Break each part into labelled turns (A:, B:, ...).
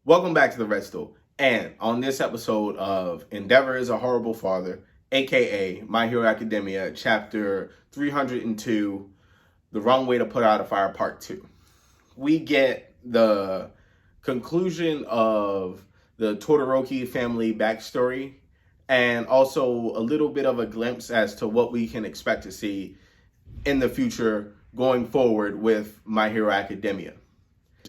A: Welcome back to the Red Stool. And on this episode of Endeavor is a Horrible Father, aka My Hero Academia, chapter 302, The Wrong Way to Put Out a Fire, part 2. We get the conclusion of the Todoroki family backstory and also a little bit of a glimpse as to what we can expect to see in the future going forward with My Hero Academia.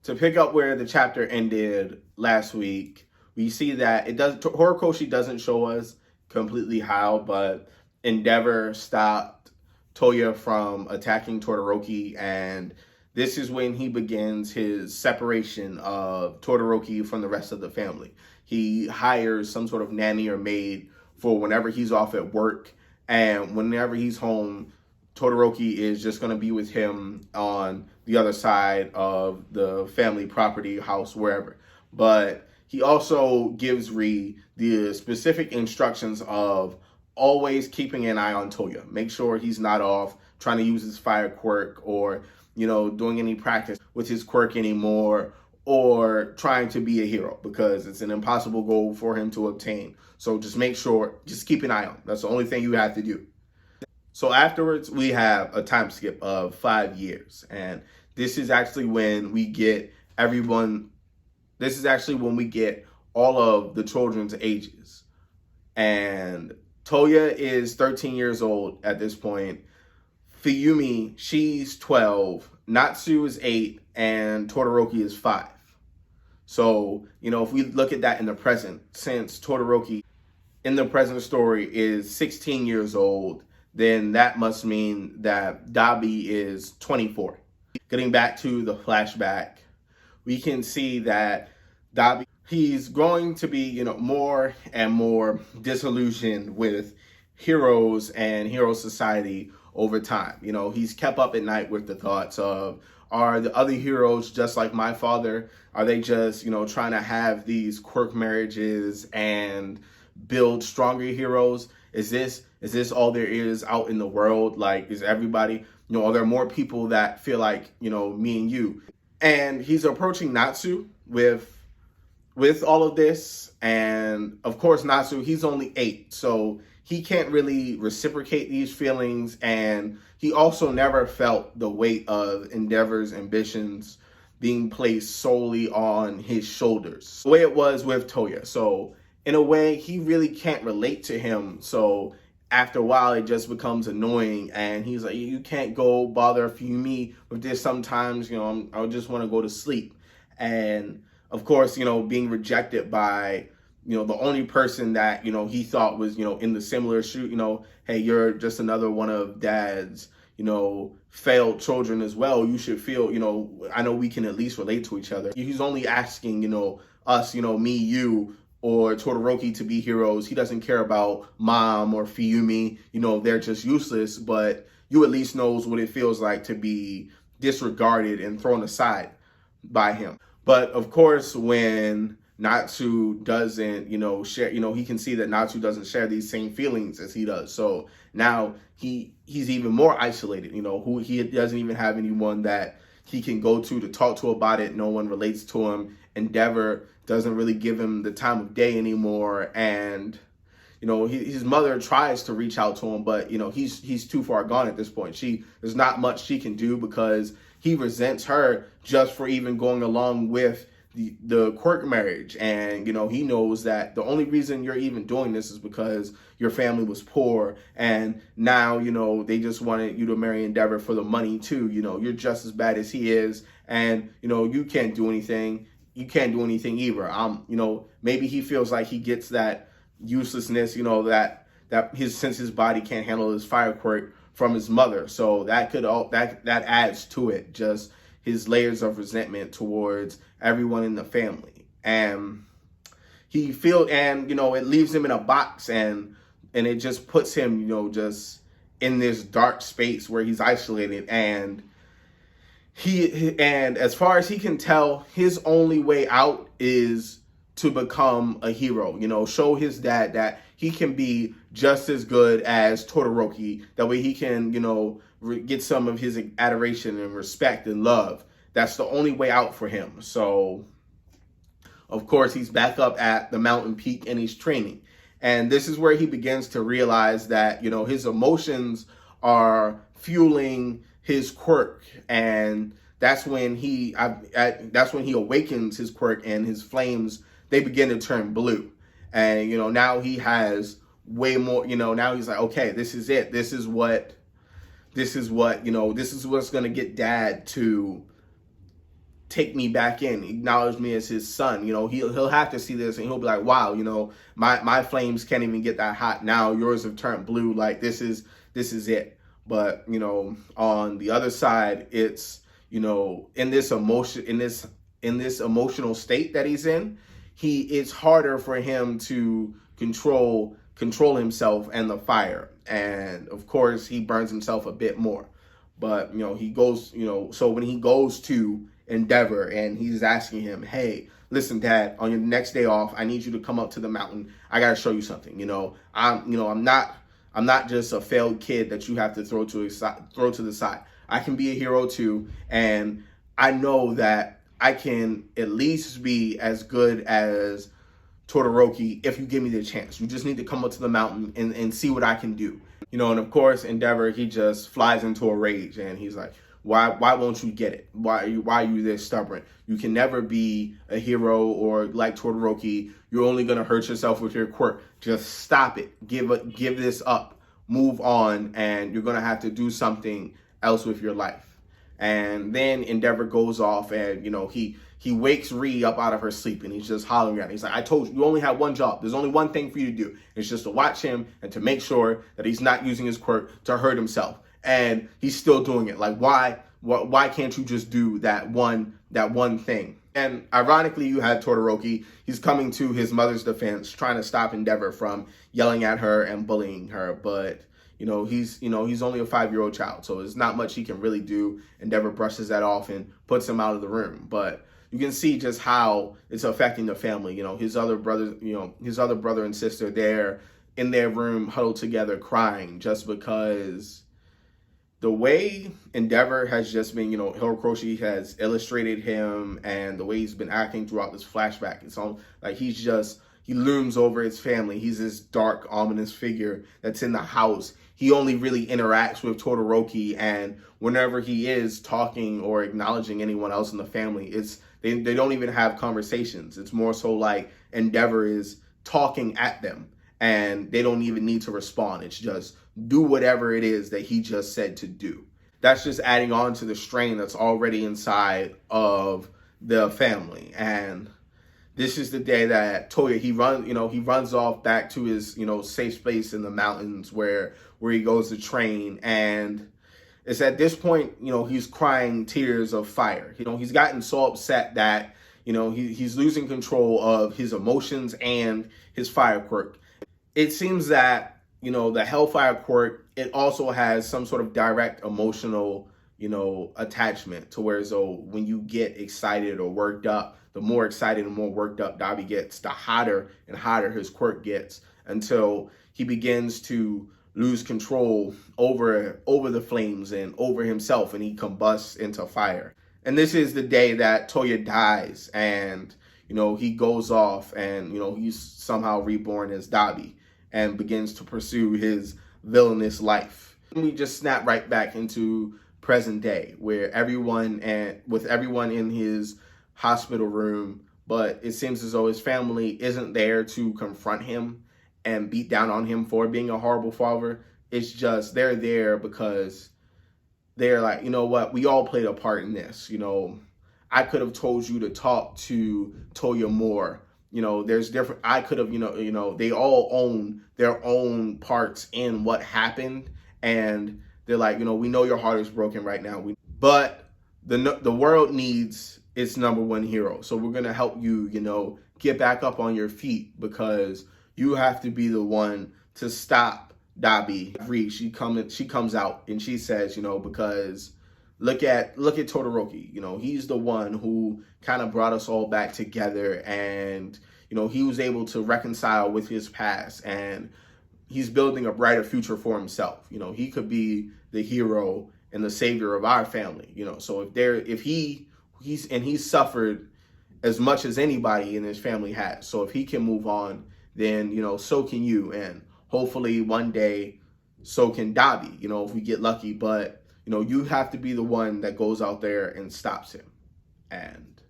A: To pick up where the chapter ended last week, we see that Horikoshi doesn't show us completely how, but Endeavor stopped Toya from attacking Todoroki, and this is when he begins his separation of Todoroki from the rest of the family. He hires some sort of nanny or maid for whenever he's off at work, and whenever he's home, Todoroki is just going to be with him on the other side of the family property, house, wherever. But he also gives Ri the specific instructions of always keeping an eye on Toya. Make sure he's not off trying to use his fire quirk or, doing any practice with his quirk anymore or trying to be a hero, because it's an impossible goal for him to obtain. So just keep an eye on him. That's the only thing you have to do. So afterwards, we have a time skip of 5 years. And this is actually when we get all of the children's ages. And Toya is 13 years old at this point. Fuyumi, she's 12. Natsu is 8. And Todoroki is 5. So, if we look at that in the present, since Todoroki in the present story is 16 years old, then that must mean that Dabi is 24. Getting back to the flashback, we can see that Dabi, he's going to be, more and more disillusioned with heroes and hero society over time. He's kept up at night with the thoughts of, are the other heroes just like my father? Are they just, trying to have these quirk marriages and build stronger heroes? Is this all there is out in the world? Like, is everybody, are there more people that feel like, me and you? And he's approaching Natsu with all of this. And of course, Natsu, he's only 8. So he can't really reciprocate these feelings. And he also never felt the weight of Endeavor's ambitions being placed solely on his shoulders, the way it was with Toya. So in a way, he really can't relate to him. So after a while, it just becomes annoying. And he's like, you can't go bother Fuyumi with this sometimes. I just want to go to sleep. And of course, being rejected by, the only person that, he thought was, in the similar shoe, hey, you're just another one of dad's, failed children as well. You should feel, I know we can at least relate to each other. He's only asking, us, me, you, or Todoroki to be heroes. He doesn't care about Mom or Fuyumi. They're just useless, but you at least knows what it feels like to be disregarded and thrown aside by him. But of course, when Natsu doesn't, share, he can see that Natsu doesn't share these same feelings as he does. So now he's even more isolated, who he doesn't even have anyone that he can go to talk to about it. No one relates to him. Endeavor doesn't really give him the time of day anymore. And, his mother tries to reach out to him, but, he's too far gone at this point. There's not much she can do because he resents her just for even going along with the quirk marriage. And, he knows that the only reason you're even doing this is because your family was poor. And now, they just wanted you to marry Endeavor for the money too. You're just as bad as he is. And, you can't do anything. You can't do anything either. Maybe he feels like he gets that uselessness, that since his body can't handle his fire quirk from his mother. So that adds to it, just his layers of resentment towards everyone in the family. And it leaves him in a box, and it just puts him, just in this dark space where he's isolated. And as far as he can tell, his only way out is to become a hero, show his dad that he can be just as good as Todoroki. That way he can, get some of his adoration and respect and love. That's the only way out for him. So of course, he's back up at the mountain peak and he's training. And this is where he begins to realize that, his emotions are fueling his quirk. And that's when that's when he awakens his quirk, and his flames, they begin to turn blue. And, now he has way more, now he's like, okay, this is it. This is what's going to get Dad to take me back in, acknowledge me as his son. He'll have to see this and he'll be like, wow, my flames can't even get that hot now. Yours have turned blue. Like, this is it. But, on the other side, it's, in this emotional state that he's in, it's harder for him to control himself and the fire. And of course, he burns himself a bit more. But, he goes, so when he goes to Endeavor and he's asking him, hey, listen, Dad, on your next day off, I need you to come up to the mountain. I got to show you something. I'm not just a failed kid that you have to throw to the side. I can be a hero too. And I know that I can at least be as good as Todoroki if you give me the chance. You just need to come up to the mountain and see what I can do. And of course, Endeavor, he just flies into a rage and he's like, why won't you get it? Why are you this stubborn? You can never be a hero or like Todoroki. You're only going to hurt yourself with your quirk. Just stop it. Give this up. Move on, and you're going to have to do something else with your life. And then Endeavor goes off and, he wakes Ree up out of her sleep and he's just hollering at her. He's like, I told you, you only have one job. There's only one thing for you to do. It's just to watch him and to make sure that he's not using his quirk to hurt himself. And he's still doing it. Like, why can't you just do that one thing? And ironically, you had Todoroki. He's coming to his mother's defense, trying to stop Endeavor from yelling at her and bullying her. But, he's only a 5-year-old child, so there's not much he can really do. Endeavor brushes that off and puts him out of the room. But you can see just how it's affecting the family. His other brother and sister, they're in their room huddled together crying just because the way Endeavor has just been, Horikoshi has illustrated him, and the way he's been acting throughout this flashback, it's all like he looms over his family. He's this dark, ominous figure that's in the house. He only really interacts with Todoroki, and whenever he is talking or acknowledging anyone else in the family, they don't even have conversations. It's more so like Endeavor is talking at them, and they don't even need to respond. It's just do whatever it is that he just said to do. That's just adding on to the strain that's already inside of the family. And this is the day that Toya, he runs off back to his, safe space in the mountains where he goes to train. And it's at this point, he's crying tears of fire. He's gotten so upset that, he's losing control of his emotions and his fire quirk. It seems that, the Hellfire quirk, it also has some sort of direct emotional, attachment to where, so when you get excited or worked up, the more excited and more worked up Dabi gets, the hotter and hotter his quirk gets, until he begins to lose control over the flames and over himself, and he combusts into fire. And this is the day that Toya dies, and, he goes off and, he's somehow reborn as Dabi and begins to pursue his villainous life. And we just snap right back into present day, where everyone in his hospital room, but it seems as though his family isn't there to confront him and beat down on him for being a horrible father. It's just they're there because they're like, you know what, we all played a part in this. I could have told you to talk to Toya more. There's different, I could have, they all own their own parts in what happened. And they're like, we know your heart is broken right now. But the world needs its number one hero. So we're going to help you, get back up on your feet, because you have to be the one to stop Dabi. She comes out and she says, because look at Todoroki. He's the one who kind of brought us all back together, and he was able to reconcile with his past, and he's building a brighter future for himself. He could be the hero and the savior of our family. So if he's suffered as much as anybody in his family has. So if he can move on, then, so can you. And hopefully one day, so can Dobby, if we get lucky. But, you have to be the one that goes out there and stops him. And,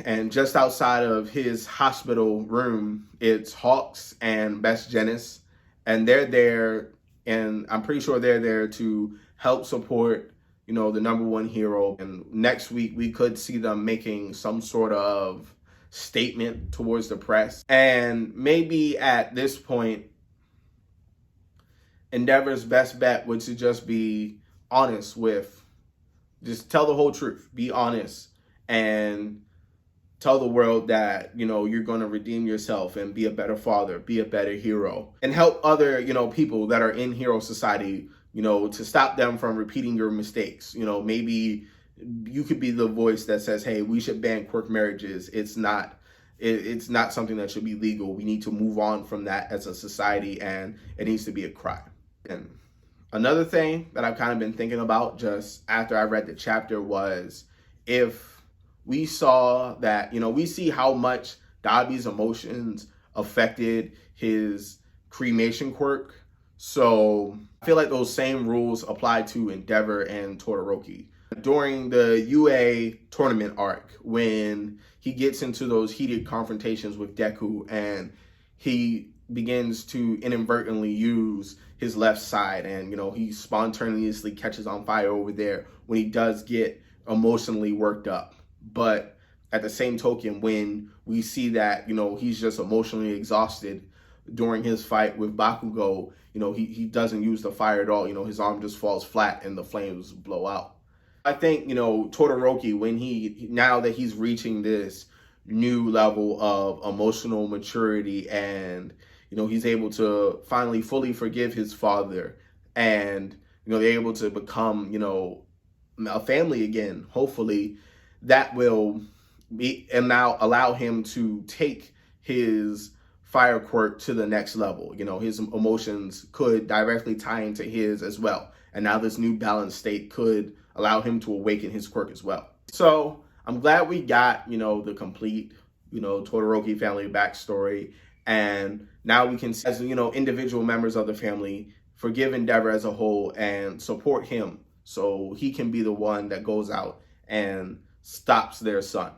A: and just outside of his hospital room, it's Hawks and Best Janice. And they're there, and I'm pretty sure they're there to help support the number one hero. And next week, we could see them making some sort of statement towards the press. And maybe at this point, Endeavor's best bet would to just be honest just tell the whole truth. Be honest and tell the world that, you're going to redeem yourself and be a better father, be a better hero, and help other, people that are in hero society, to stop them from repeating your mistakes. Maybe you could be the voice that says, hey, we should ban quirk marriages. It's not something that should be legal. We need to move on from that as a society, and it needs to be a crime. And another thing that I've kind of been thinking about just after I read the chapter was if we saw that, we see how much Dobby's emotions affected his cremation quirk. So I feel like those same rules apply to Endeavor and Todoroki. During the UA tournament arc, when he gets into those heated confrontations with Deku and he begins to inadvertently use his left side and, he spontaneously catches on fire over there when he does get emotionally worked up. But at the same token, when we see that, he's just emotionally exhausted during his fight with Bakugo, he doesn't use the fire at all. His arm just falls flat and the flames blow out. I think, Todoroki, now that he's reaching this new level of emotional maturity and, he's able to finally fully forgive his father and, they're able to become, a family again, hopefully that will be, and now allow him to take his fire quirk to the next level. His emotions could directly tie into his as well. And now this new balanced state could allow him to awaken his quirk as well. So I'm glad we got, the complete, Todoroki family backstory. And now we can, as, individual members of the family, forgive Endeavor as a whole and support him so he can be the one that goes out and stops their son.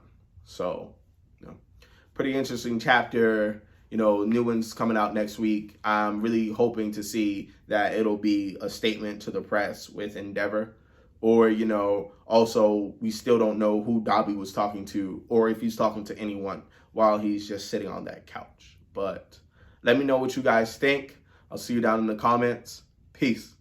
A: So, pretty interesting chapter. New one's coming out next week. I'm really hoping to see that it'll be a statement to the press with Endeavor. Or, also, we still don't know who Dobby was talking to or if he's talking to anyone while he's just sitting on that couch. But let me know what you guys think. I'll see you down in the comments. Peace.